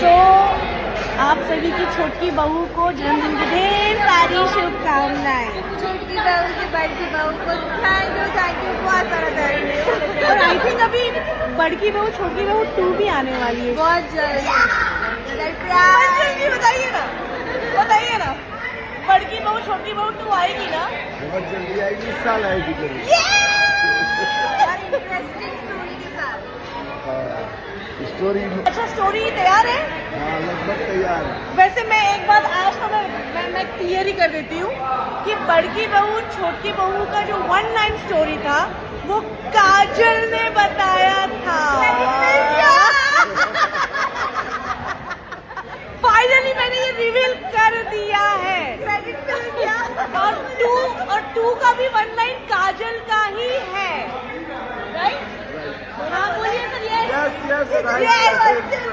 सो आप सभी की छोटी बहू को जन्मदिन की ढेर सारी शुभकामनाएं। छोटी बहू से बड़ी बहू को थैंक यू बहुत सारा धन्यवाद। और आई थिंक अभी बड़की बहू छोटी बहू 2 भी आने वाली है। बहुत जल्दी सरप्राइज बताइए ना बड़की बहू छोटी बहू 2 आएगी ना? बहुत जल्दी आएगी, इस साल आएगी जरूर। इंटरेस्टिंग स्टोरी के साथ। स्टोरी अच्छा स्टोरी तैयार है? हाँ लगभग तैयार है। वैसे मैं एक बात आज तो मैं क्लियर ही कर देती हूँ कि बड़की बहू छोटी बहू का जो 1 लाइन स्टोरी था वो काजल ने बताया था। फाइनली मैंने ये रिवील कर दिया है। और 2 का भी 1 लाइन काजल का ही है, राइट? हाँ बोलिए सर। Yes yes right.